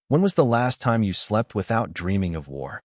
When was the last time you slept without dreaming of war?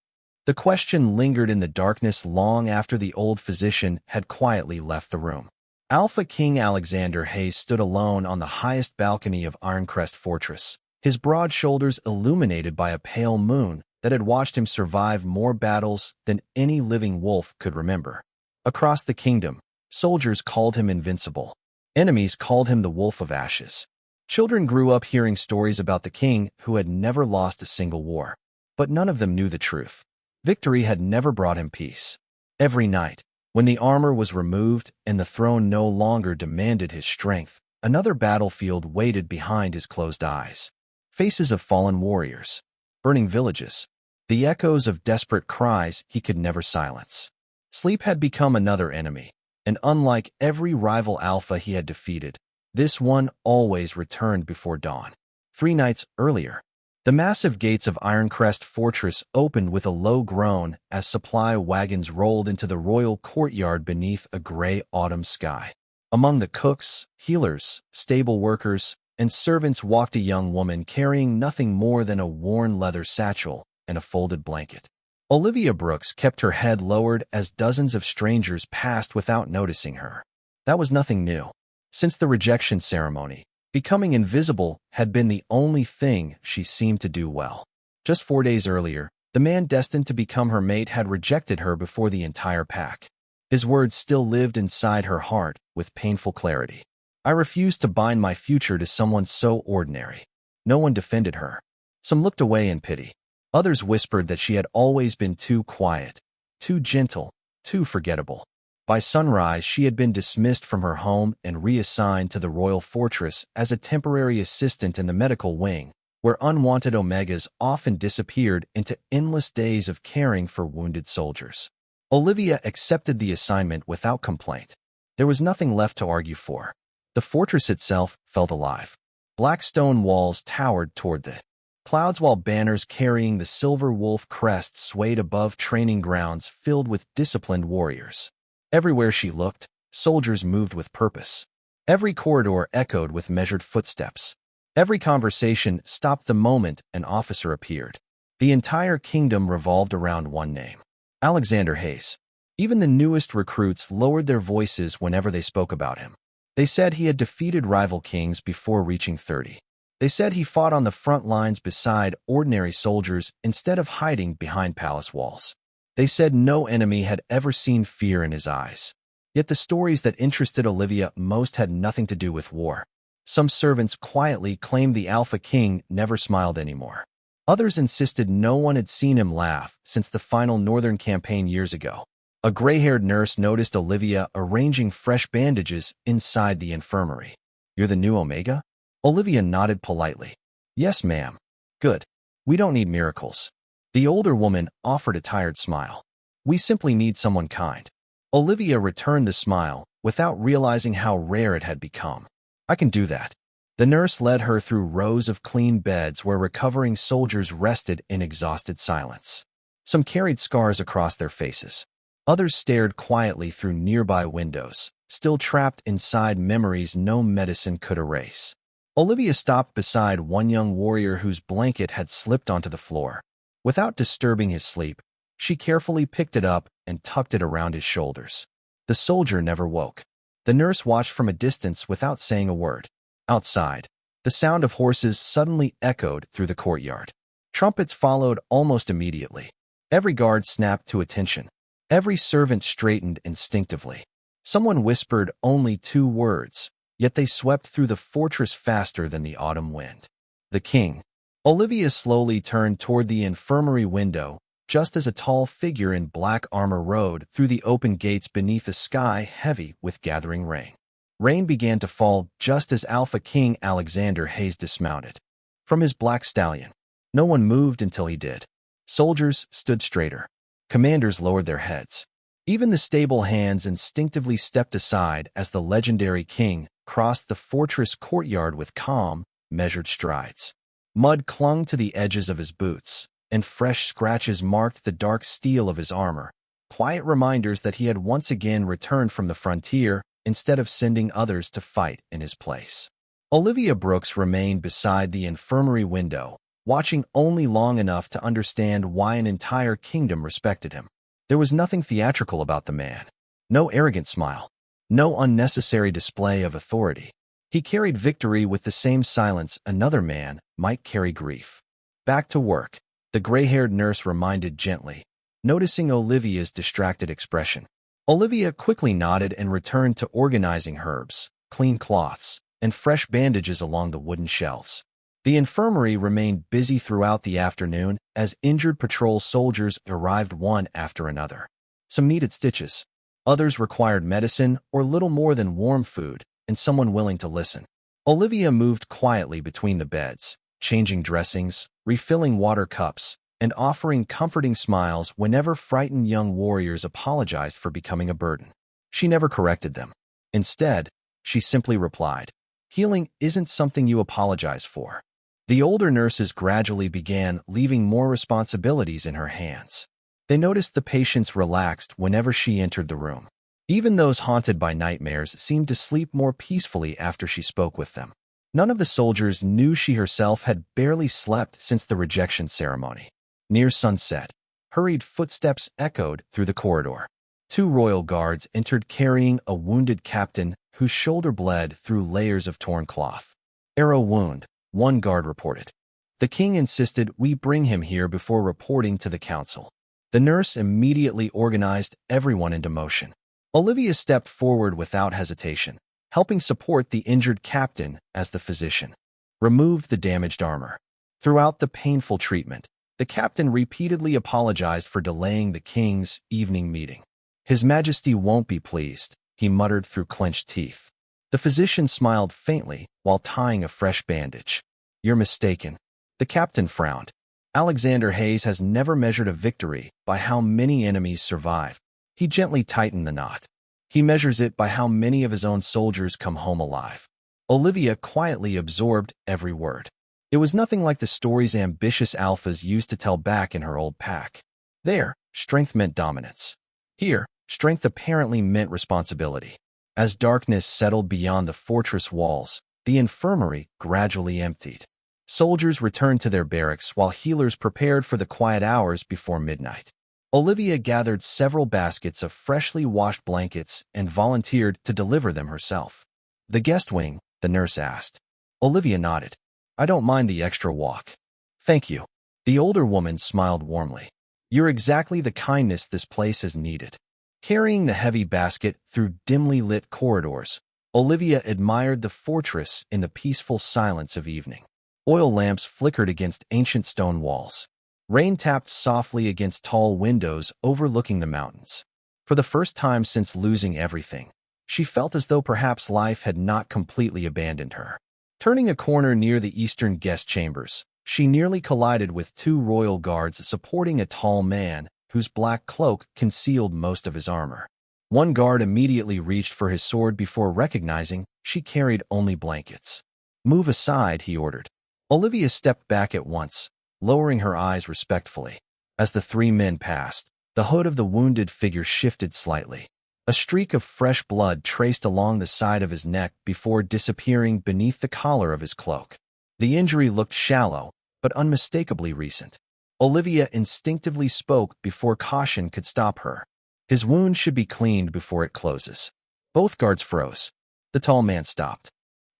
The question lingered in the darkness long after the old physician had quietly left the room. Alpha King Alexander Hayes stood alone on the highest balcony of Ironcrest Fortress, his broad shoulders illuminated by a pale moon that had watched him survive more battles than any living wolf could remember. Across the kingdom, soldiers called him invincible. Enemies called him the Wolf of Ashes. Children grew up hearing stories about the king who had never lost a single war. But none of them knew the truth. Victory had never brought him peace. Every night, when the armor was removed and the throne no longer demanded his strength, another battlefield waited behind his closed eyes. Faces of fallen warriors, burning villages, the echoes of desperate cries he could never silence. Sleep had become another enemy, and unlike every rival alpha he had defeated, this one always returned before dawn. 3 nights earlier, the massive gates of Ironcrest Fortress opened with a low groan as supply wagons rolled into the royal courtyard beneath a gray autumn sky. Among the cooks, healers, stable workers, and servants walked a young woman carrying nothing more than a worn leather satchel and a folded blanket. Olivia Brooks kept her head lowered as dozens of strangers passed without noticing her. That was nothing new. Since the rejection ceremony, becoming invisible had been the only thing she seemed to do well. Just 4 days earlier, the man destined to become her mate had rejected her before the entire pack. His words still lived inside her heart with painful clarity. I refused to bind my future to someone so ordinary. No one defended her. Some looked away in pity. Others whispered that she had always been too quiet, too gentle, too forgettable. By sunrise, she had been dismissed from her home and reassigned to the royal fortress as a temporary assistant in the medical wing, where unwanted omegas often disappeared into endless days of caring for wounded soldiers. Olivia accepted the assignment without complaint. There was nothing left to argue for. The fortress itself felt alive. Black stone walls towered toward the clouds while banners carrying the silver wolf crest swayed above training grounds filled with disciplined warriors. Everywhere she looked, soldiers moved with purpose. Every corridor echoed with measured footsteps. Every conversation stopped the moment an officer appeared. The entire kingdom revolved around one name: Alexander Hayes. Even the newest recruits lowered their voices whenever they spoke about him. They said he had defeated rival kings before reaching 30. They said he fought on the front lines beside ordinary soldiers instead of hiding behind palace walls. They said no enemy had ever seen fear in his eyes. Yet the stories that interested Olivia most had nothing to do with war. Some servants quietly claimed the Alpha King never smiled anymore. Others insisted no one had seen him laugh since the final northern campaign years ago. A gray-haired nurse noticed Olivia arranging fresh bandages inside the infirmary. "You're the new Omega?" Olivia nodded politely. "Yes, ma'am." "Good. We don't need miracles." The older woman offered a tired smile. "We simply need someone kind." Olivia returned the smile without realizing how rare it had become. "I can do that." The nurse led her through rows of clean beds where recovering soldiers rested in exhausted silence. Some carried scars across their faces. Others stared quietly through nearby windows, still trapped inside memories no medicine could erase. Olivia stopped beside one young warrior whose blanket had slipped onto the floor. Without disturbing his sleep, she carefully picked it up and tucked it around his shoulders. The soldier never woke. The nurse watched from a distance without saying a word. Outside, the sound of horses suddenly echoed through the courtyard. Trumpets followed almost immediately. Every guard snapped to attention. Every servant straightened instinctively. Someone whispered only 2 words, yet they swept through the fortress faster than the autumn wind. "The king." Olivia slowly turned toward the infirmary window, just as a tall figure in black armor rode through the open gates beneath a sky heavy with gathering rain. Rain began to fall just as Alpha King Alexander Hayes dismounted. From his black stallion, no one moved until he did. Soldiers stood straighter. Commanders lowered their heads. Even the stable hands instinctively stepped aside as the legendary king crossed the fortress courtyard with calm, measured strides. Mud clung to the edges of his boots, and fresh scratches marked the dark steel of his armor, quiet reminders that he had once again returned from the frontier instead of sending others to fight in his place. Olivia Brooks remained beside the infirmary window, watching only long enough to understand why an entire kingdom respected him. There was nothing theatrical about the man. No arrogant smile. No unnecessary display of authority. He carried victory with the same silence another man might carry grief. Back to work, the gray-haired nurse reminded gently, noticing Olivia's distracted expression. Olivia quickly nodded and returned to organizing herbs, clean cloths, and fresh bandages along the wooden shelves. The infirmary remained busy throughout the afternoon as injured patrol soldiers arrived one after another. Some needed stitches. Others required medicine or little more than warm food and someone willing to listen. Olivia moved quietly between the beds, changing dressings, refilling water cups, and offering comforting smiles whenever frightened young warriors apologized for becoming a burden. She never corrected them. Instead, she simply replied, "Healing isn't something you apologize for." The older nurses gradually began leaving more responsibilities in her hands. They noticed the patients relaxed whenever she entered the room. Even those haunted by nightmares seemed to sleep more peacefully after she spoke with them. None of the soldiers knew she herself had barely slept since the rejection ceremony. Near sunset, hurried footsteps echoed through the corridor. 2 royal guards entered carrying a wounded captain whose shoulder bled through layers of torn cloth. "Arrow wound," one guard reported. "The king insisted we bring him here before reporting to the council." The nurse immediately organized everyone into motion. Olivia stepped forward without hesitation, helping support the injured captain as the physician removed the damaged armor. Throughout the painful treatment, the captain repeatedly apologized for delaying the king's evening meeting. "His Majesty won't be pleased," he muttered through clenched teeth. The physician smiled faintly while tying a fresh bandage. "You're mistaken." The captain frowned. "Alexander Hayes has never measured a victory by how many enemies survive." He gently tightened the knot. "He measures it by how many of his own soldiers come home alive." Olivia quietly absorbed every word. It was nothing like the stories ambitious alphas used to tell back in her old pack. There, strength meant dominance. Here, strength apparently meant responsibility. As darkness settled beyond the fortress walls, the infirmary gradually emptied. Soldiers returned to their barracks while healers prepared for the quiet hours before midnight. Olivia gathered several baskets of freshly washed blankets and volunteered to deliver them herself. "The guest wing?" the nurse asked. Olivia nodded. "I don't mind the extra walk." "Thank you." The older woman smiled warmly. "You're exactly the kindness this place has needed." Carrying the heavy basket through dimly lit corridors, Olivia admired the fortress in the peaceful silence of evening. Oil lamps flickered against ancient stone walls. Rain tapped softly against tall windows overlooking the mountains. For the first time since losing everything, she felt as though perhaps life had not completely abandoned her. Turning a corner near the eastern guest chambers, she nearly collided with 2 royal guards supporting a tall man whose black cloak concealed most of his armor. One guard immediately reached for his sword before recognizing she carried only blankets. "Move aside," he ordered. Olivia stepped back at once, lowering her eyes respectfully. As the 3 men passed, the hood of the wounded figure shifted slightly. A streak of fresh blood traced along the side of his neck before disappearing beneath the collar of his cloak. The injury looked shallow, but unmistakably recent. Olivia instinctively spoke before caution could stop her. "His wound should be cleaned before it closes." Both guards froze. The tall man stopped.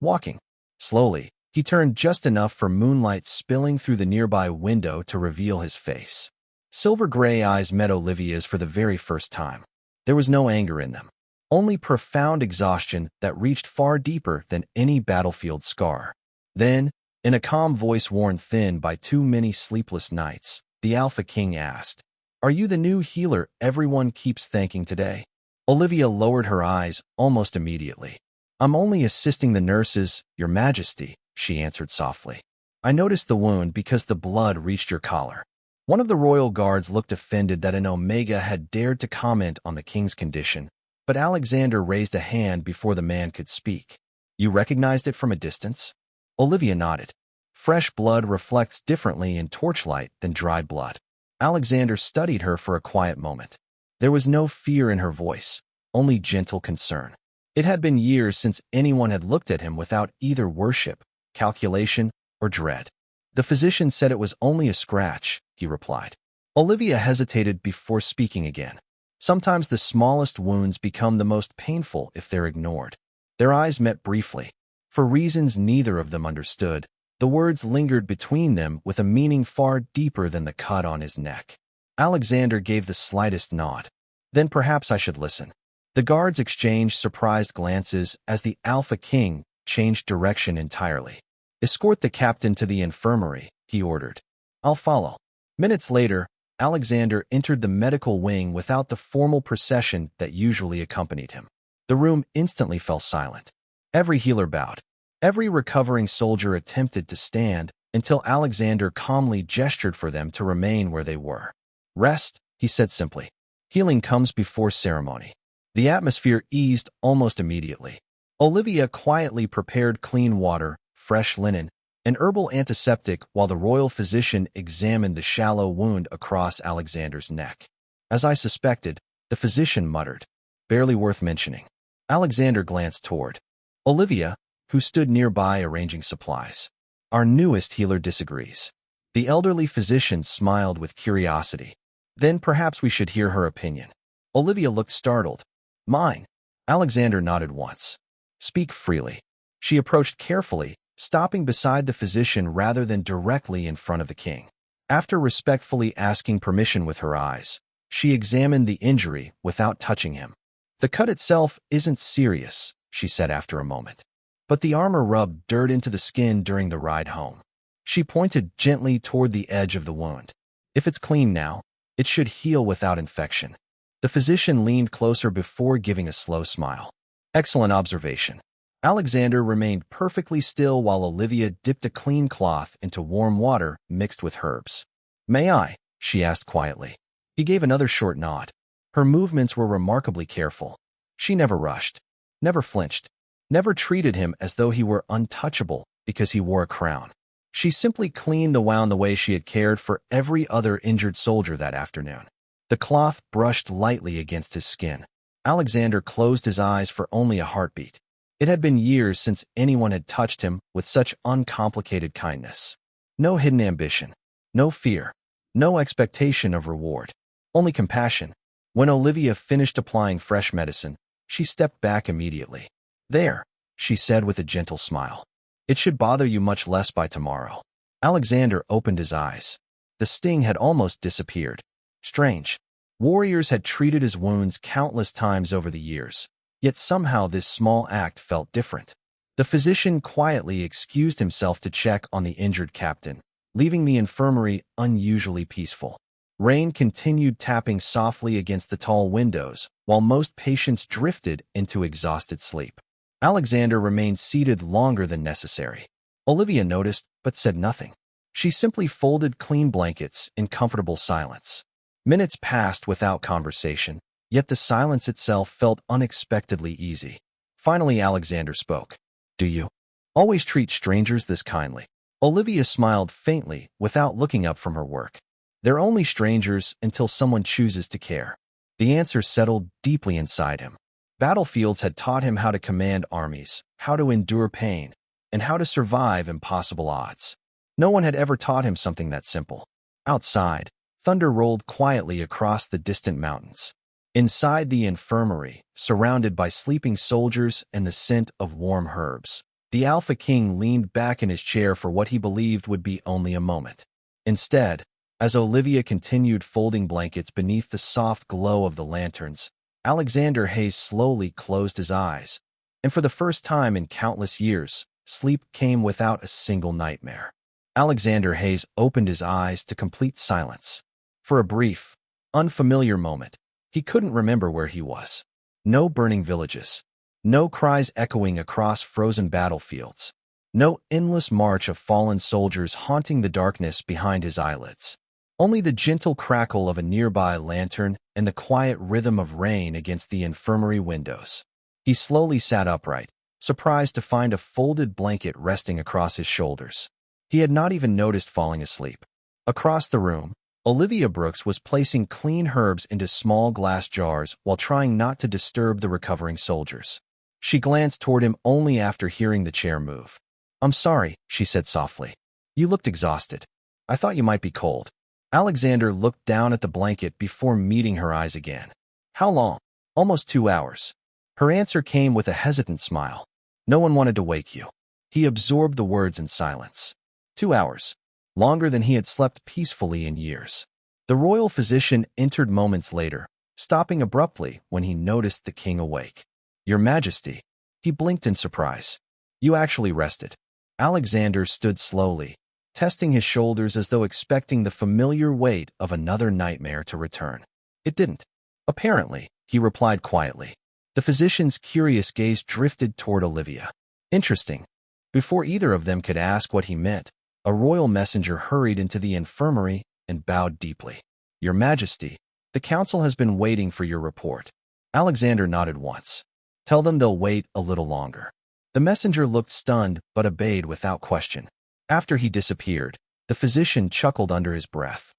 Walking slowly, he turned just enough for moonlight spilling through the nearby window to reveal his face. Silver-gray eyes met Olivia's for the very first time. There was no anger in them, only profound exhaustion that reached far deeper than any battlefield scar. Then, in a calm voice worn thin by too many sleepless nights, the Alpha King asked, "Are you the new healer everyone keeps thanking today?" Olivia lowered her eyes almost immediately. "I'm only assisting the nurses, Your Majesty," she answered softly. "I noticed the wound because the blood reached your collar." One of the royal guards looked offended that an Omega had dared to comment on the king's condition, but Alexander raised a hand before the man could speak. "You recognized it from a distance?" Olivia nodded. Fresh blood reflects differently in torchlight than dried blood. Alexander studied her for a quiet moment. There was no fear in her voice, only gentle concern. It had been years since anyone had looked at him without either worship, calculation, or dread. The physician said it was only a scratch, he replied. Olivia hesitated before speaking again. Sometimes the smallest wounds become the most painful if they're ignored. Their eyes met briefly. For reasons neither of them understood, the words lingered between them with a meaning far deeper than the cut on his neck. Alexander gave the slightest nod. Then perhaps I should listen. The guards exchanged surprised glances as the Alpha King changed direction entirely. Escort the captain to the infirmary, he ordered. I'll follow. Minutes later, Alexander entered the medical wing without the formal procession that usually accompanied him. The room instantly fell silent. Every healer bowed. Every recovering soldier attempted to stand until Alexander calmly gestured for them to remain where they were. Rest, he said simply. Healing comes before ceremony. The atmosphere eased almost immediately. Olivia quietly prepared clean water, fresh linen, an herbal antiseptic while the royal physician examined the shallow wound across Alexander's neck. As I suspected, the physician muttered, barely worth mentioning. Alexander glanced toward Olivia, who stood nearby arranging supplies. Our newest healer disagrees. The elderly physician smiled with curiosity. Then perhaps we should hear her opinion. Olivia looked startled. Mine. Alexander nodded once. Speak freely. She approached carefully, stopping beside the physician rather than directly in front of the king. After respectfully asking permission with her eyes, she examined the injury without touching him. The cut itself isn't serious, she said after a moment. But the armor rubbed dirt into the skin during the ride home. She pointed gently toward the edge of the wound. If it's clean now, it should heal without infection. The physician leaned closer before giving a slow smile. Excellent observation. Alexander remained perfectly still while Olivia dipped a clean cloth into warm water mixed with herbs. May I? She asked quietly. He gave another short nod. Her movements were remarkably careful. She never rushed, never flinched, never treated him as though he were untouchable because he wore a crown. She simply cleaned the wound the way she had cared for every other injured soldier that afternoon. The cloth brushed lightly against his skin. Alexander closed his eyes for only a heartbeat. It had been years since anyone had touched him with such uncomplicated kindness. No hidden ambition, no fear, no expectation of reward, only compassion. When Olivia finished applying fresh medicine, she stepped back immediately. There, she said with a gentle smile. It should bother you much less by tomorrow. Alexander opened his eyes. The sting had almost disappeared. Strange. Warriors had treated his wounds countless times over the years, yet somehow this small act felt different. The physician quietly excused himself to check on the injured captain, leaving the infirmary unusually peaceful. Rain continued tapping softly against the tall windows, while most patients drifted into exhausted sleep. Alexander remained seated longer than necessary. Olivia noticed, but said nothing. She simply folded clean blankets in comfortable silence. Minutes passed without conversation, yet the silence itself felt unexpectedly easy. Finally, Alexander spoke. Do you always treat strangers this kindly? Olivia smiled faintly without looking up from her work. They're only strangers until someone chooses to care. The answer settled deeply inside him. Battlefields had taught him how to command armies, how to endure pain, and how to survive impossible odds. No one had ever taught him something that simple. Outside, thunder rolled quietly across the distant mountains. Inside the infirmary, surrounded by sleeping soldiers and the scent of warm herbs, the Alpha King leaned back in his chair for what he believed would be only a moment. Instead, as Olivia continued folding blankets beneath the soft glow of the lanterns, Alexander Hayes slowly closed his eyes, and for the first time in countless years, sleep came without a single nightmare. Alexander Hayes opened his eyes to complete silence. For a brief, unfamiliar moment, he couldn't remember where he was. No burning villages, no cries echoing across frozen battlefields, no endless march of fallen soldiers haunting the darkness behind his eyelids. Only the gentle crackle of a nearby lantern and the quiet rhythm of rain against the infirmary windows. He slowly sat upright, surprised to find a folded blanket resting across his shoulders. He had not even noticed falling asleep. Across the room, Olivia Brooks was placing clean herbs into small glass jars while trying not to disturb the recovering soldiers. She glanced toward him only after hearing the chair move. I'm sorry, she said softly. You looked exhausted. I thought you might be cold. Alexander looked down at the blanket before meeting her eyes again. How long? Almost 2 hours. Her answer came with a hesitant smile. No one wanted to wake you. He absorbed the words in silence. 2 hours. Longer than he had slept peacefully in years. The royal physician entered moments later, stopping abruptly when he noticed the king awake. Your Majesty. He blinked in surprise. You actually rested. Alexander stood slowly, testing his shoulders as though expecting the familiar weight of another nightmare to return. It didn't. Apparently, he replied quietly. The physician's curious gaze drifted toward Olivia. Interesting. Before either of them could ask what he meant, a royal messenger hurried into the infirmary and bowed deeply. Your Majesty, the council has been waiting for your report. Alexander nodded once. Tell them they'll wait a little longer. The messenger looked stunned but obeyed without question. After he disappeared, the physician chuckled under his breath.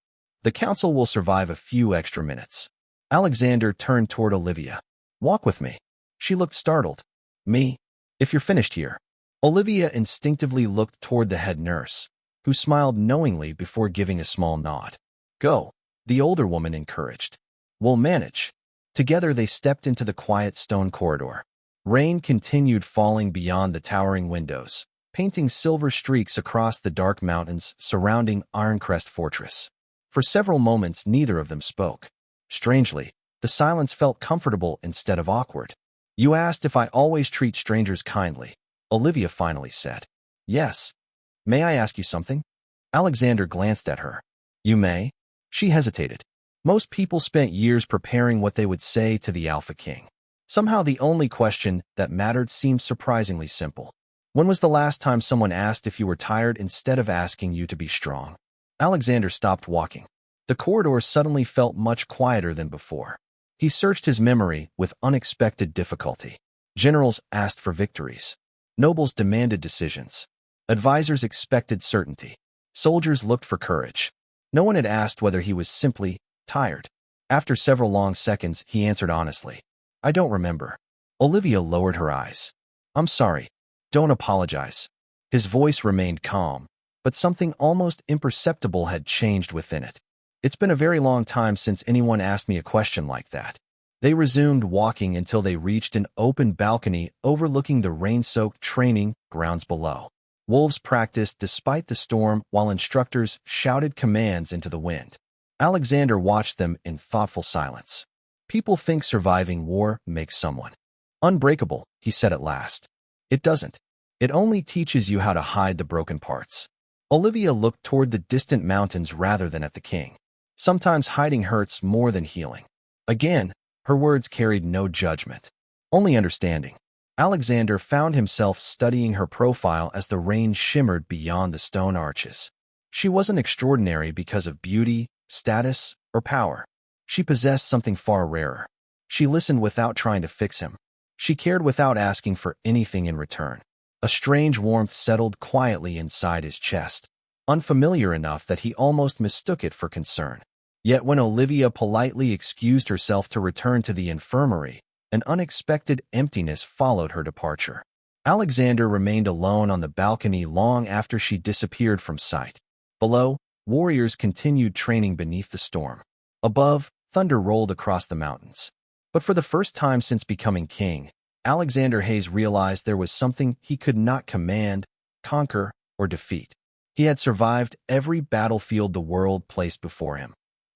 The council will survive a few extra minutes. Alexander turned toward Olivia. Walk with me. She looked startled. Me? If you're finished here. Olivia instinctively looked toward the head nurse, who smiled knowingly before giving a small nod. Go, the older woman encouraged. We'll manage. Together they stepped into the quiet stone corridor. Rain continued falling beyond the towering windows, painting silver streaks across the dark mountains surrounding Ironcrest Fortress. For several moments neither of them spoke. Strangely, the silence felt comfortable instead of awkward. You asked if I always treat strangers kindly, Olivia finally said. Yes. May I ask you something? Alexander glanced at her. You may. She hesitated. Most people spent years preparing what they would say to the Alpha King. Somehow the only question that mattered seemed surprisingly simple. When was the last time someone asked if you were tired instead of asking you to be strong? Alexander stopped walking. The corridor suddenly felt much quieter than before. He searched his memory with unexpected difficulty. Generals asked for victories. Nobles demanded decisions. Advisors expected certainty. Soldiers looked for courage. No one had asked whether he was simply tired. After several long seconds, he answered honestly. I don't remember. Olivia lowered her eyes. I'm sorry. Don't apologize. His voice remained calm, but something almost imperceptible had changed within it. It's been a very long time since anyone asked me a question like that. They resumed walking until they reached an open balcony overlooking the rain-soaked training grounds below. Wolves practiced despite the storm while instructors shouted commands into the wind. Alexander watched them in thoughtful silence. People think surviving war makes someone unbreakable, he said at last. It doesn't. It only teaches you how to hide the broken parts. Olivia looked toward the distant mountains rather than at the king. Sometimes hiding hurts more than healing. Again, her words carried no judgment, only understanding. Alexander found himself studying her profile as the rain shimmered beyond the stone arches. She wasn't extraordinary because of beauty, status, or power. She possessed something far rarer. She listened without trying to fix him. She cared without asking for anything in return. A strange warmth settled quietly inside his chest, unfamiliar enough that he almost mistook it for concern. Yet when Olivia politely excused herself to return to the infirmary, an unexpected emptiness followed her departure. Alexander remained alone on the balcony long after she disappeared from sight. Below, warriors continued training beneath the storm. Above, thunder rolled across the mountains. But for the first time since becoming king, Alexander Hayes realized there was something he could not command, conquer, or defeat. He had survived every battlefield the world placed before him.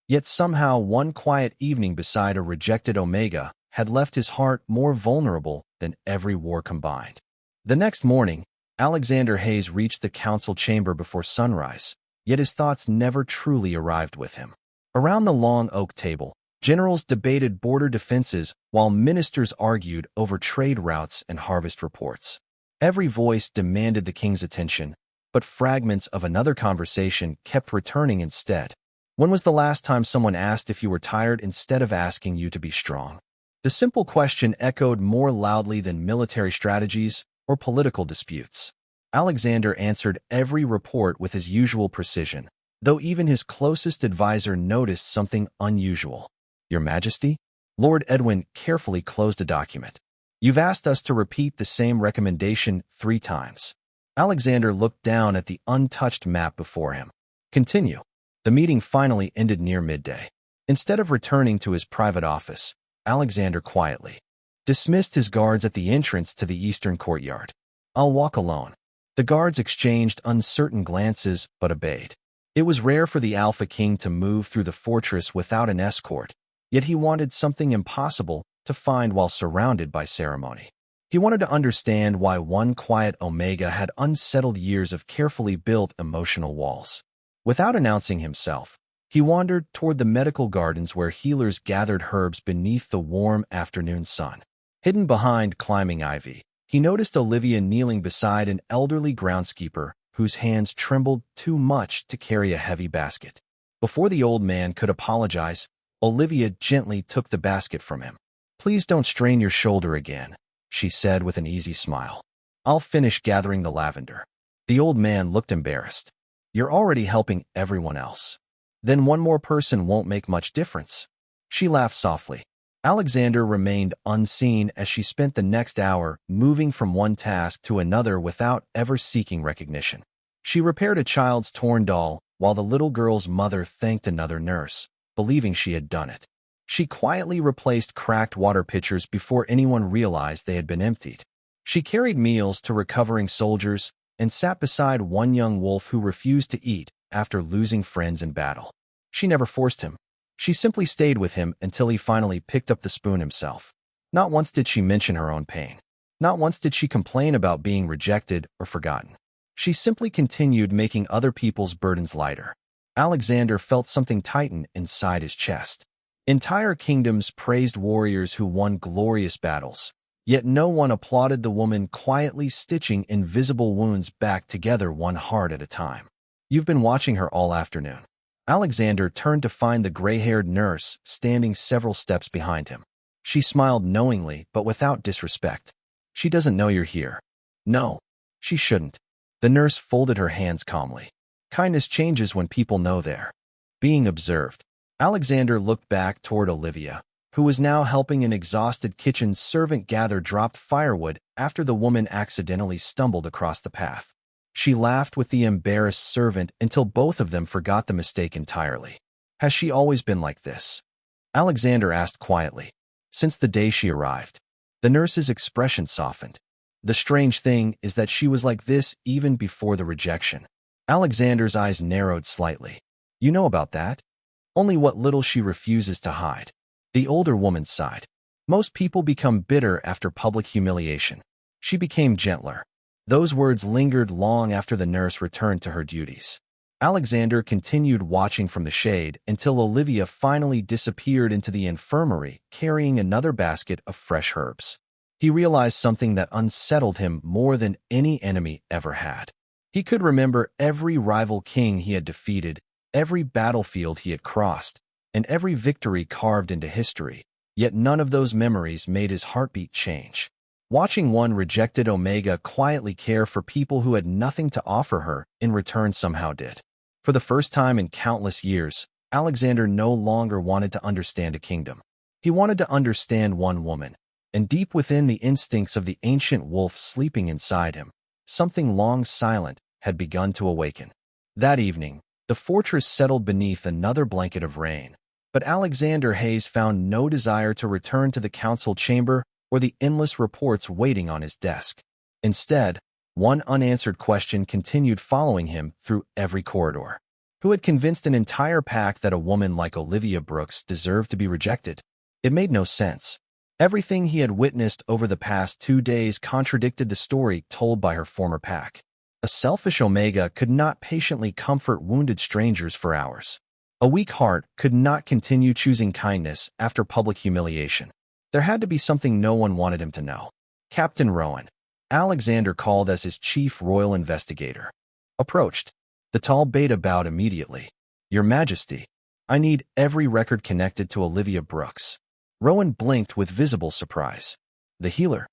Yet somehow one quiet evening beside a rejected Omega had left his heart more vulnerable than every war combined. The next morning, Alexander Hayes reached the council chamber before sunrise, yet his thoughts never truly arrived with him. Around the long oak table, generals debated border defenses while ministers argued over trade routes and harvest reports. Every voice demanded the king's attention, but fragments of another conversation kept returning instead. When was the last time someone asked if you were tired instead of asking you to be strong? The simple question echoed more loudly than military strategies or political disputes. Alexander answered every report with his usual precision, though even his closest advisor noticed something unusual. Your Majesty? Lord Edwin carefully closed a document. You've asked us to repeat the same recommendation 3 times. Alexander looked down at the untouched map before him. Continue. The meeting finally ended near midday. Instead of returning to his private office, Alexander quietly dismissed his guards at the entrance to the eastern courtyard. I'll walk alone. The guards exchanged uncertain glances but obeyed. It was rare for the Alpha King to move through the fortress without an escort, yet he wanted something impossible to find while surrounded by ceremony. He wanted to understand why one quiet Omega had unsettled years of carefully built emotional walls. Without announcing himself, he wandered toward the medical gardens where healers gathered herbs beneath the warm afternoon sun. Hidden behind climbing ivy, he noticed Olivia kneeling beside an elderly groundskeeper whose hands trembled too much to carry a heavy basket. Before the old man could apologize, Olivia gently took the basket from him. "Please don't strain your shoulder again," she said with an easy smile. "I'll finish gathering the lavender." The old man looked embarrassed. "You're already helping everyone else. Then one more person won't make much difference." She laughed softly. Alexander remained unseen as she spent the next hour moving from one task to another without ever seeking recognition. She repaired a child's torn doll while the little girl's mother thanked another nurse, believing she had done it. She quietly replaced cracked water pitchers before anyone realized they had been emptied. She carried meals to recovering soldiers and sat beside one young wolf who refused to eat after losing friends in battle. She never forced him. She simply stayed with him until he finally picked up the spoon himself. Not once did she mention her own pain. Not once did she complain about being rejected or forgotten. She simply continued making other people's burdens lighter. Alexander felt something tighten inside his chest. Entire kingdoms praised warriors who won glorious battles, yet no one applauded the woman quietly stitching invisible wounds back together one heart at a time. "You've been watching her all afternoon." Alexander turned to find the gray-haired nurse standing several steps behind him. She smiled knowingly but without disrespect. "She doesn't know you're here." "No, she shouldn't." The nurse folded her hands calmly. "Kindness changes when people know they're being observed." Alexander looked back toward Olivia, who was now helping an exhausted kitchen servant gather dropped firewood after the woman accidentally stumbled across the path. She laughed with the embarrassed servant until both of them forgot the mistake entirely. "Has she always been like this?" Alexander asked quietly. "Since the day she arrived." The nurse's expression softened. "The strange thing is that she was like this even before the rejection." Alexander's eyes narrowed slightly. "You know about that?" "Only what little she refuses to hide." The older woman sighed. "Most people become bitter after public humiliation." She became gentler. Those words lingered long after the nurse returned to her duties. Alexander continued watching from the shade until Olivia finally disappeared into the infirmary, carrying another basket of fresh herbs. He realized something that unsettled him more than any enemy ever had. He could remember every rival king he had defeated, every battlefield he had crossed, and every victory carved into history, yet none of those memories made his heartbeat change. Watching one rejected Omega quietly care for people who had nothing to offer her in return somehow did. For the first time in countless years, Alexander no longer wanted to understand a kingdom. He wanted to understand one woman, and deep within the instincts of the ancient wolf sleeping inside him, something long silent had begun to awaken. That evening, the fortress settled beneath another blanket of rain, but Alexander Hayes found no desire to return to the council chamber or the endless reports waiting on his desk. Instead, one unanswered question continued following him through every corridor. Who had convinced an entire pack that a woman like Olivia Brooks deserved to be rejected? It made no sense. Everything he had witnessed over the past 2 days contradicted the story told by her former pack. A selfish Omega could not patiently comfort wounded strangers for hours. A weak heart could not continue choosing kindness after public humiliation. There had to be something no one wanted him to know. Captain Rowan, Alexander called as his chief royal investigator, approached. The tall beta bowed immediately. "Your Majesty, I need every record connected to Olivia Brooks." Rowan blinked with visible surprise. "The healer?"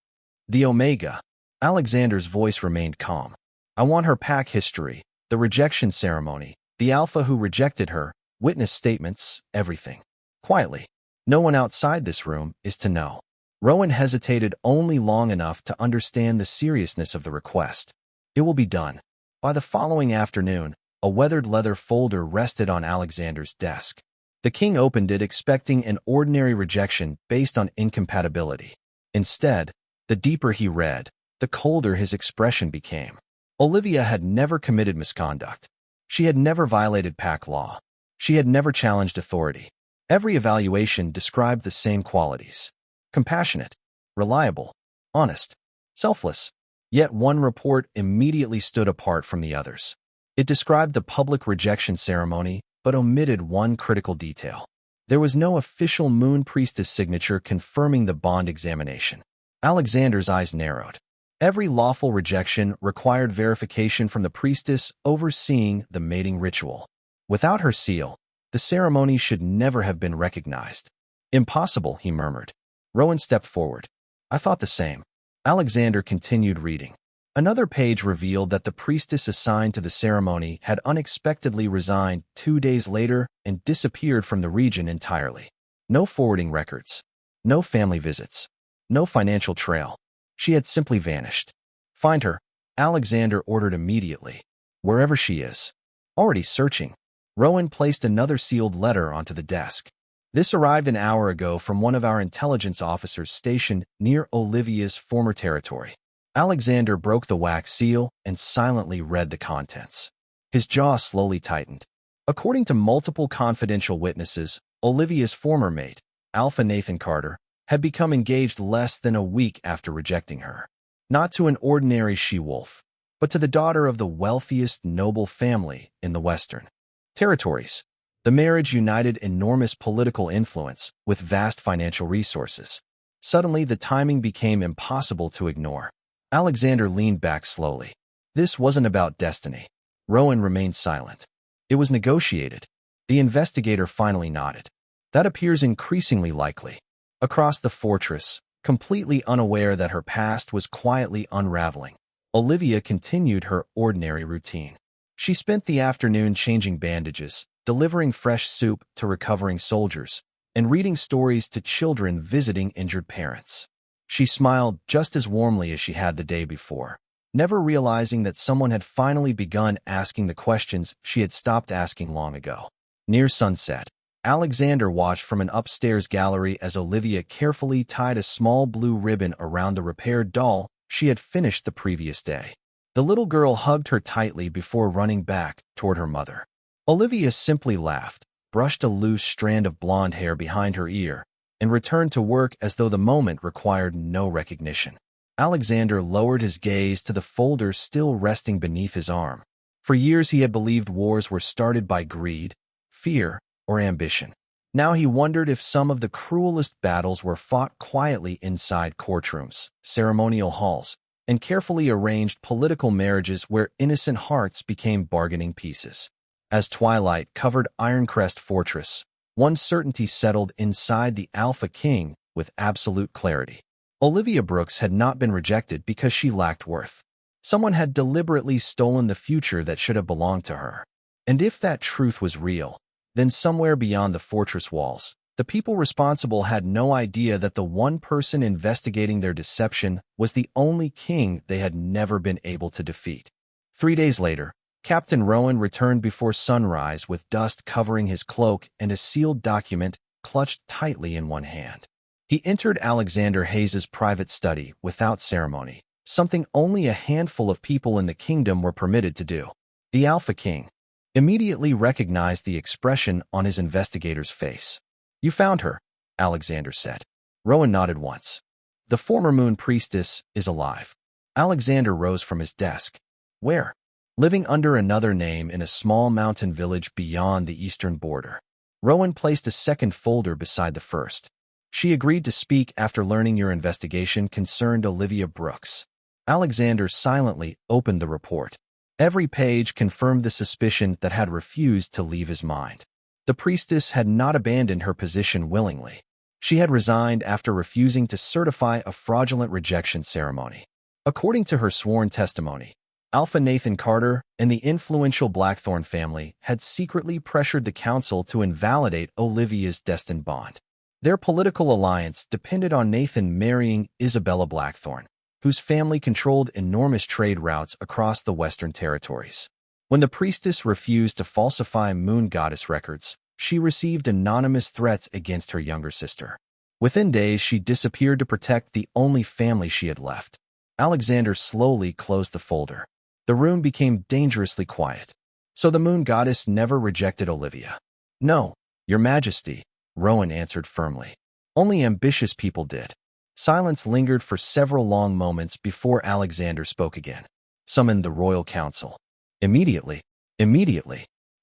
"The Omega." Alexander's voice remained calm. "I want her pack history, the rejection ceremony, the alpha who rejected her, witness statements, everything. Quietly. No one outside this room is to know." Rowan hesitated only long enough to understand the seriousness of the request. It will be done. By the following afternoon, a weathered leather folder rested on Alexander's desk. The king opened it expecting an ordinary rejection based on incompatibility. Instead, the deeper he read, the colder his expression became. Olivia had never committed misconduct. She had never violated pack law. She had never challenged authority. Every evaluation described the same qualities: compassionate, reliable, honest, selfless. Yet one report immediately stood apart from the others. It described the public rejection ceremony, but omitted one critical detail. There was no official moon priestess signature confirming the bond examination. Alexander's eyes narrowed. Every lawful rejection required verification from the priestess overseeing the mating ritual. Without her seal, the ceremony should never have been recognized. Impossible, he murmured. Rowan stepped forward. I thought the same. Alexander continued reading. Another page revealed that the priestess assigned to the ceremony had unexpectedly resigned 2 days later and disappeared from the region entirely. No forwarding records. No family visits. No financial trail. She had simply vanished. Find her, Alexander ordered immediately. Wherever she is. Already searching. Rowan placed another sealed letter onto the desk. This arrived an hour ago from one of our intelligence officers stationed near Olivia's former territory. Alexander broke the wax seal and silently read the contents. His jaw slowly tightened. According to multiple confidential witnesses, Olivia's former mate, Alpha Nathan Carter, had become engaged less than a week after rejecting her. Not to an ordinary she-wolf, but to the daughter of the wealthiest noble family in the Western territories. The marriage united enormous political influence with vast financial resources. Suddenly, the timing became impossible to ignore. Alexander leaned back slowly. This wasn't about destiny. Rowan remained silent. It was negotiated. The investigator finally nodded. That appears increasingly likely. Across the fortress, completely unaware that her past was quietly unraveling, Olivia continued her ordinary routine. She spent the afternoon changing bandages, delivering fresh soup to recovering soldiers, and reading stories to children visiting injured parents. She smiled just as warmly as she had the day before, never realizing that someone had finally begun asking the questions she had stopped asking long ago. Near sunset, Alexander watched from an upstairs gallery as Olivia carefully tied a small blue ribbon around the repaired doll she had finished the previous day. The little girl hugged her tightly before running back toward her mother. Olivia simply laughed, brushed a loose strand of blonde hair behind her ear, and returned to work as though the moment required no recognition. Alexander lowered his gaze to the folder still resting beneath his arm. For years he had believed wars were started by greed, fear, or ambition. Now he wondered if some of the cruelest battles were fought quietly inside courtrooms, ceremonial halls, and carefully arranged political marriages where innocent hearts became bargaining pieces. As twilight covered Ironcrest Fortress, one certainty settled inside the Alpha King with absolute clarity. Olivia Brooks had not been rejected because she lacked worth. Someone had deliberately stolen the future that should have belonged to her. And if that truth was real, then somewhere beyond the fortress walls, the people responsible had no idea that the one person investigating their deception was the only king they had never been able to defeat. 3 days later, Captain Rowan returned before sunrise with dust covering his cloak and a sealed document clutched tightly in one hand. He entered Alexander Hayes's private study without ceremony, something only a handful of people in the kingdom were permitted to do. The Alpha King immediately recognized the expression on his investigator's face. You found her, Alexander said. Rowan nodded once. The former moon priestess is alive. Alexander rose from his desk. Where? Living under another name in a small mountain village beyond the eastern border. Rowan placed a second folder beside the first. She agreed to speak after learning your investigation concerned Olivia Brooks. Alexander silently opened the report. Every page confirmed the suspicion that had refused to leave his mind. The priestess had not abandoned her position willingly. She had resigned after refusing to certify a fraudulent rejection ceremony. According to her sworn testimony, Alpha Nathan Carter and the influential Blackthorne family had secretly pressured the council to invalidate Olivia's destined bond. Their political alliance depended on Nathan marrying Isabella Blackthorne, whose family controlled enormous trade routes across the Western territories. When the priestess refused to falsify moon goddess records, she received anonymous threats against her younger sister. Within days, she disappeared to protect the only family she had left. Alexander slowly closed the folder. The room became dangerously quiet. So the moon goddess never rejected Olivia. No, Your Majesty, Rowan answered firmly. Only ambitious people did. Silence lingered for several long moments before Alexander spoke again. Summoned the royal council. Immediately.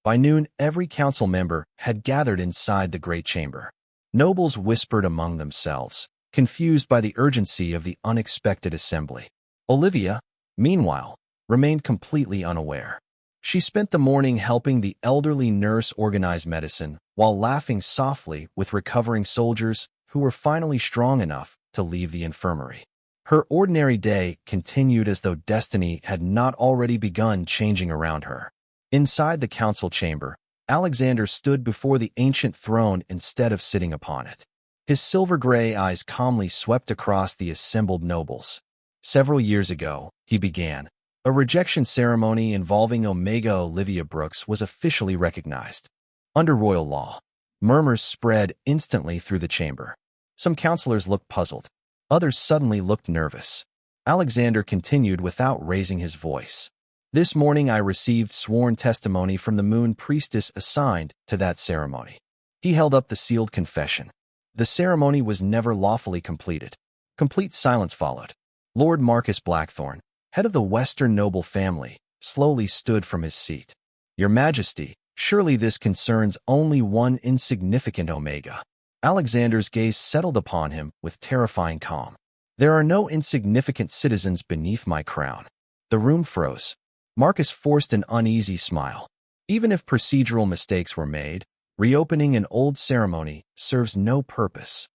By noon, every council member had gathered inside the great chamber. Nobles whispered among themselves, confused by the urgency of the unexpected assembly. Olivia, meanwhile, remained completely unaware. She spent the morning helping the elderly nurse organize medicine while laughing softly with recovering soldiers who were finally strong enough to leave the infirmary. Her ordinary day continued as though destiny had not already begun changing around her. Inside the council chamber, Alexander stood before the ancient throne instead of sitting upon it. His silver-gray eyes calmly swept across the assembled nobles. Several years ago, he began. A rejection ceremony involving Omega Olivia Brooks was officially recognized. Under royal law, murmurs spread instantly through the chamber. Some counselors looked puzzled. Others suddenly looked nervous. Alexander continued without raising his voice. This morning I received sworn testimony from the moon priestess assigned to that ceremony. He held up the sealed confession. The ceremony was never lawfully completed. Complete silence followed. Lord Marcus Blackthorne, head of the Western noble family, slowly stood from his seat. Your Majesty, surely this concerns only one insignificant Omega. Alexander's gaze settled upon him with terrifying calm. There are no insignificant citizens beneath my crown. The room froze. Marcus forced an uneasy smile. Even if procedural mistakes were made, reopening an old ceremony serves no purpose.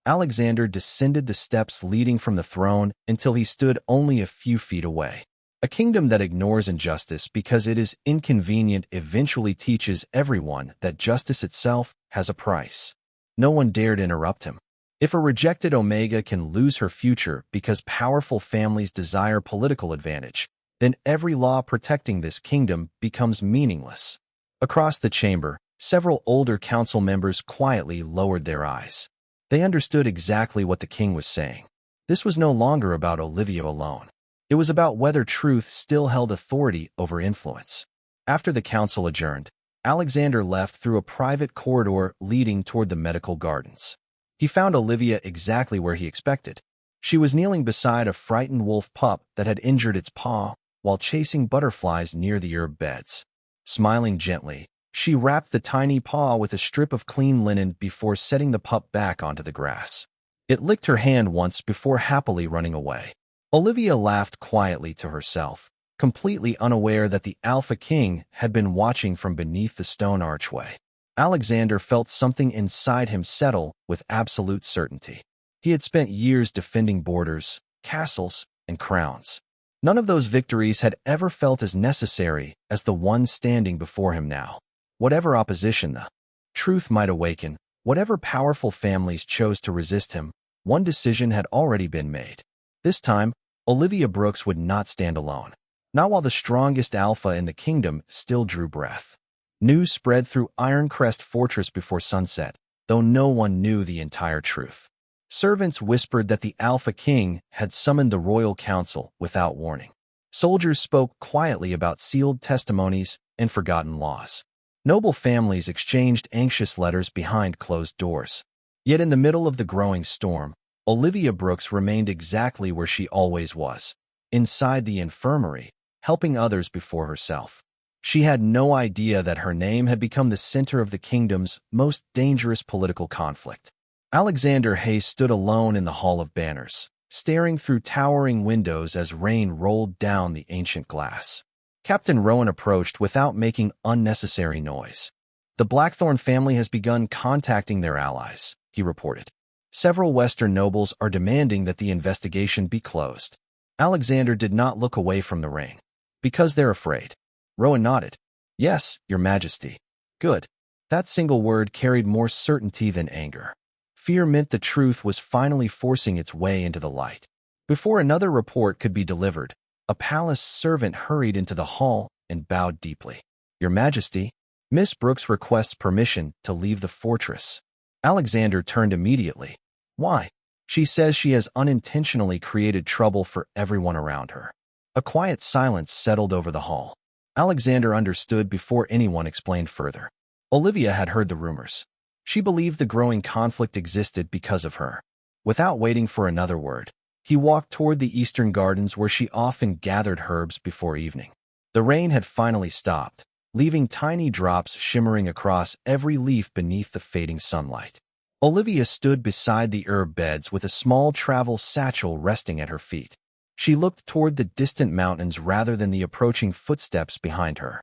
Alexander descended the steps leading from the throne until he stood only a few feet away. A kingdom that ignores injustice because it is inconvenient eventually teaches everyone that justice itself has a price. No one dared interrupt him. If a rejected Omega can lose her future because powerful families desire political advantage, then every law protecting this kingdom becomes meaningless. Across the chamber, several older council members quietly lowered their eyes. They understood exactly what the king was saying. This was no longer about Olivia alone. It was about whether truth still held authority over influence. After the council adjourned, Alexander left through a private corridor leading toward the medical gardens. He found Olivia exactly where he expected. She was kneeling beside a frightened wolf pup that had injured its paw while chasing butterflies near the herb beds. Smiling gently, she wrapped the tiny paw with a strip of clean linen before setting the pup back onto the grass. It licked her hand once before happily running away. Olivia laughed quietly to herself, completely unaware that the Alpha King had been watching from beneath the stone archway. Alexander felt something inside him settle with absolute certainty. He had spent years defending borders, castles, and crowns. None of those victories had ever felt as necessary as the one standing before him now. Whatever opposition the truth might awaken, whatever powerful families chose to resist him, one decision had already been made. This time, Olivia Brooks would not stand alone. Not while the strongest alpha in the kingdom still drew breath. News spread through Ironcrest Fortress before sunset, though no one knew the entire truth. Servants whispered that the Alpha King had summoned the royal council without warning. Soldiers spoke quietly about sealed testimonies and forgotten laws. Noble families exchanged anxious letters behind closed doors. Yet in the middle of the growing storm, Olivia Brooks remained exactly where she always was, inside the infirmary, helping others before herself. She had no idea that her name had become the center of the kingdom's most dangerous political conflict. Alexander Hayes stood alone in the Hall of Banners, staring through towering windows as rain rolled down the ancient glass. Captain Rowan approached without making unnecessary noise. The Blackthorne family has begun contacting their allies, he reported. Several Western nobles are demanding that the investigation be closed. Alexander did not look away from the ring. Because they're afraid. Rowan nodded. Yes, Your Majesty. Good. That single word carried more certainty than anger. Fear meant the truth was finally forcing its way into the light. Before another report could be delivered, a palace servant hurried into the hall and bowed deeply. Your Majesty, Miss Brooks requests permission to leave the fortress. Alexander turned immediately. Why? She says she has unintentionally created trouble for everyone around her. A quiet silence settled over the hall. Alexander understood before anyone explained further. Olivia had heard the rumors. She believed the growing conflict existed because of her. Without waiting for another word, he walked toward the eastern gardens where she often gathered herbs before evening. The rain had finally stopped, leaving tiny drops shimmering across every leaf beneath the fading sunlight. Olivia stood beside the herb beds with a small travel satchel resting at her feet. She looked toward the distant mountains rather than the approaching footsteps behind her.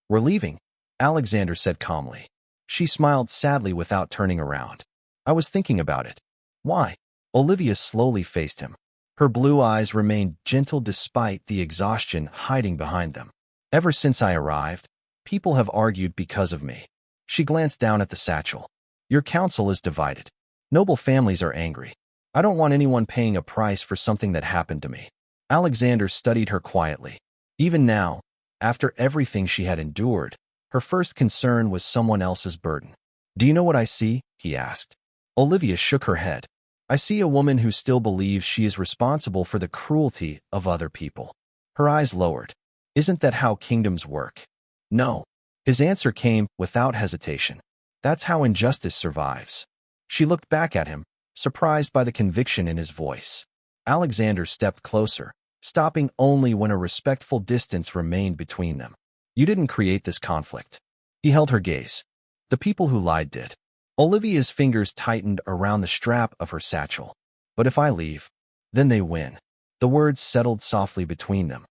We're leaving, Alexander said calmly. She smiled sadly without turning around. I was thinking about it. Why? Olivia slowly faced him. Her blue eyes remained gentle despite the exhaustion hiding behind them. Ever since I arrived, people have argued because of me. She glanced down at the satchel. Your council is divided. Noble families are angry. I don't want anyone paying a price for something that happened to me. Alexander studied her quietly. Even now, after everything she had endured, her first concern was someone else's burden. Do you know what I see? He asked. Olivia shook her head. I see a woman who still believes she is responsible for the cruelty of other people. Her eyes lowered. Isn't that how kingdoms work? No. His answer came without hesitation. That's how injustice survives. She looked back at him, surprised by the conviction in his voice. Alexander stepped closer, stopping only when a respectful distance remained between them. You didn't create this conflict. He held her gaze. The people who lied did. Olivia's fingers tightened around the strap of her satchel. But if I leave, then they win. The words settled softly between them.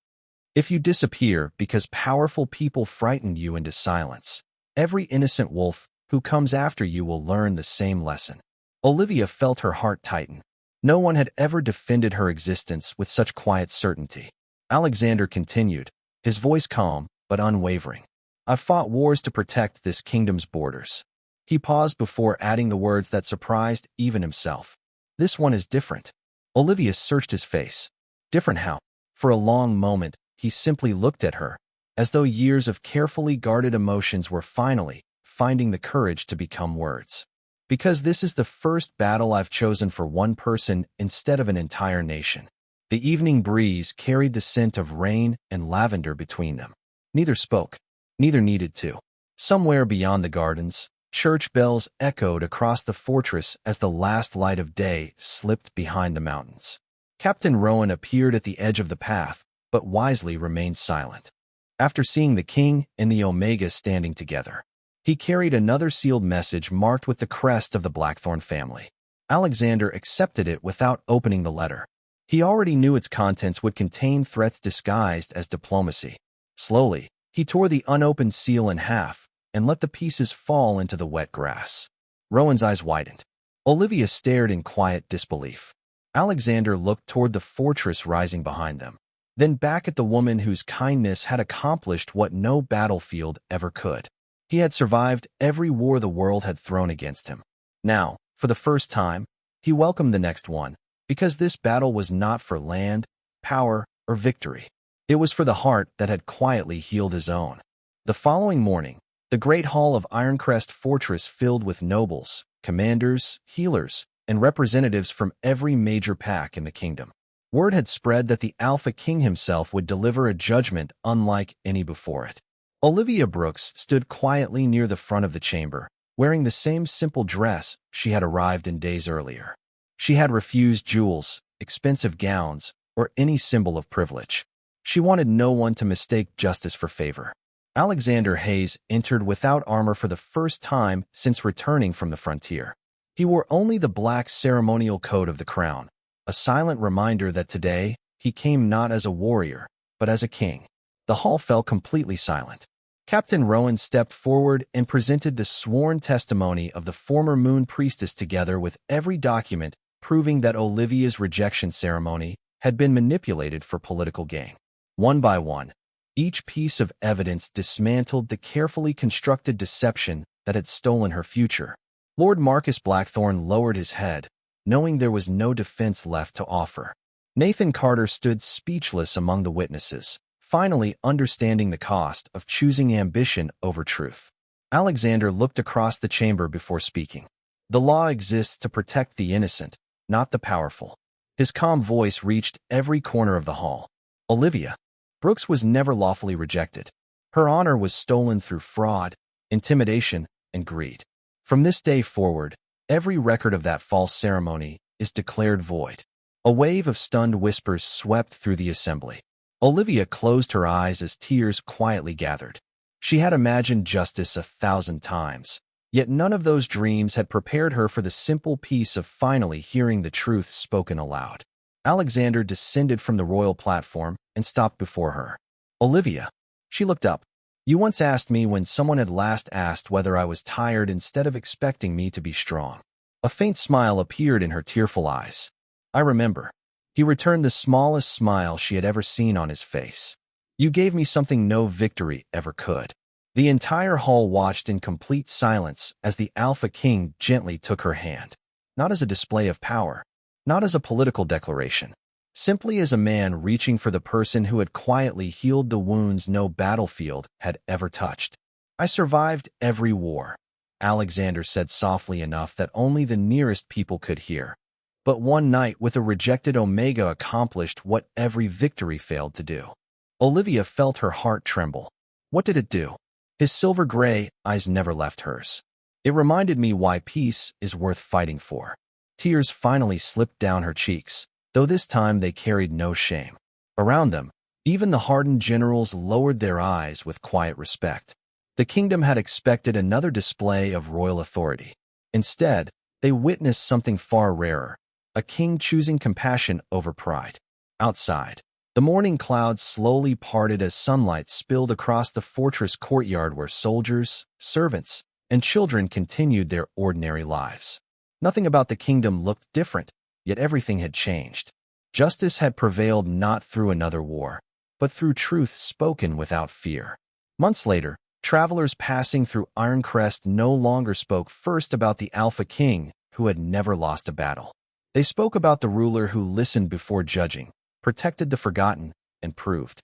If you disappear because powerful people frightened you into silence, every innocent wolf who comes after you will learn the same lesson. Olivia felt her heart tighten. No one had ever defended her existence with such quiet certainty. Alexander continued, his voice calm but unwavering. I've fought wars to protect this kingdom's borders. He paused before adding the words that surprised even himself. This one is different. Olivia searched his face. Different how? For a long moment, he simply looked at her, as though years of carefully guarded emotions were finally finding the courage to become words. Because this is the first battle I've chosen for one person instead of an entire nation. The evening breeze carried the scent of rain and lavender between them. Neither spoke. Neither needed to. Somewhere beyond the gardens, church bells echoed across the fortress as the last light of day slipped behind the mountains. Captain Rowan appeared at the edge of the path, but wisely remained silent. After seeing the king and the Omega standing together, he carried another sealed message marked with the crest of the Blackthorn family. Alexander accepted it without opening the letter. He already knew its contents would contain threats disguised as diplomacy. Slowly, he tore the unopened seal in half and let the pieces fall into the wet grass. Rowan's eyes widened. Olivia stared in quiet disbelief. Alexander looked toward the fortress rising behind them, then back at the woman whose kindness had accomplished what no battlefield ever could. He had survived every war the world had thrown against him. Now, for the first time, he welcomed the next one, because this battle was not for land, power, or victory. It was for the heart that had quietly healed his own. The following morning, the great hall of Ironcrest Fortress filled with nobles, commanders, healers, and representatives from every major pack in the kingdom. Word had spread that the Alpha King himself would deliver a judgment unlike any before it. Olivia Brooks stood quietly near the front of the chamber, wearing the same simple dress she had arrived in days earlier. She had refused jewels, expensive gowns, or any symbol of privilege. She wanted no one to mistake justice for favor. Alexander Hayes entered without armor for the first time since returning from the frontier. He wore only the black ceremonial coat of the crown, a silent reminder that today he came not as a warrior, but as a king. The hall fell completely silent. Captain Rowan stepped forward and presented the sworn testimony of the former Moon Priestess together with every document proving that Olivia's rejection ceremony had been manipulated for political gain. One by one, each piece of evidence dismantled the carefully constructed deception that had stolen her future. Lord Marcus Blackthorn lowered his head, knowing there was no defense left to offer. Nathan Carter stood speechless among the witnesses, finally understanding the cost of choosing ambition over truth. Alexander looked across the chamber before speaking. The law exists to protect the innocent, not the powerful. His calm voice reached every corner of the hall. Olivia Brooks was never lawfully rejected. Her honor was stolen through fraud, intimidation, and greed. From this day forward, every record of that false ceremony is declared void. A wave of stunned whispers swept through the assembly. Olivia closed her eyes as tears quietly gathered. She had imagined justice 1,000 times, yet none of those dreams had prepared her for the simple peace of finally hearing the truth spoken aloud. Alexander descended from the royal platform and stopped before her. Olivia. She looked up. You once asked me when someone had last asked whether I was tired instead of expecting me to be strong. A faint smile appeared in her tearful eyes. I remember. He returned the smallest smile she had ever seen on his face. You gave me something no victory ever could. The entire hall watched in complete silence as the Alpha King gently took her hand. Not as a display of power, not as a political declaration, simply as a man reaching for the person who had quietly healed the wounds no battlefield had ever touched. I survived every war, Alexander said softly enough that only the nearest people could hear. But one night with a rejected Omega accomplished what every victory failed to do. Olivia felt her heart tremble. What did it do? His silver-gray eyes never left hers. It reminded me why peace is worth fighting for. Tears finally slipped down her cheeks, though this time they carried no shame. Around them, even the hardened generals lowered their eyes with quiet respect. The kingdom had expected another display of royal authority. Instead, they witnessed something far rarer, a king choosing compassion over pride. Outside, the morning clouds slowly parted as sunlight spilled across the fortress courtyard where soldiers, servants, and children continued their ordinary lives. Nothing about the kingdom looked different, yet everything had changed. Justice had prevailed not through another war, but through truth spoken without fear. Months later, travelers passing through Ironcrest no longer spoke first about the Alpha King, who had never lost a battle. They spoke about the ruler who listened before judging, protected the forgotten, and proved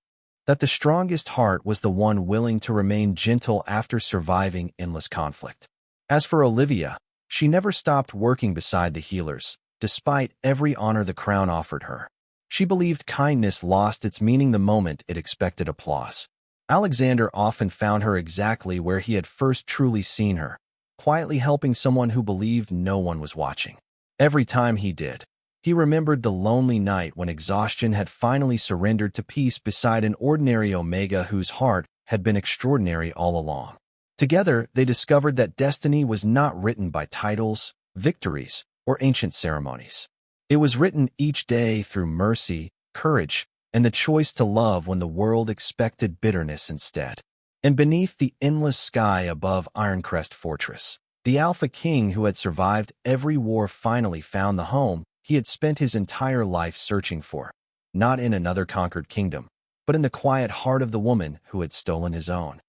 that the strongest heart was the one willing to remain gentle after surviving endless conflict. As for Olivia, she never stopped working beside the healers, despite every honor the crown offered her. She believed kindness lost its meaning the moment it expected applause. Alexander often found her exactly where he had first truly seen her, quietly helping someone who believed no one was watching. Every time he did, he remembered the lonely night when exhaustion had finally surrendered to peace beside an ordinary Omega whose heart had been extraordinary all along. Together, they discovered that destiny was not written by titles, victories, or ancient ceremonies. It was written each day through mercy, courage, and the choice to love when the world expected bitterness instead. And beneath the endless sky above Ironcrest Fortress, the Alpha King who had survived every war finally found the home he had spent his entire life searching for, not in another conquered kingdom, but in the quiet heart of the woman who had stolen his own.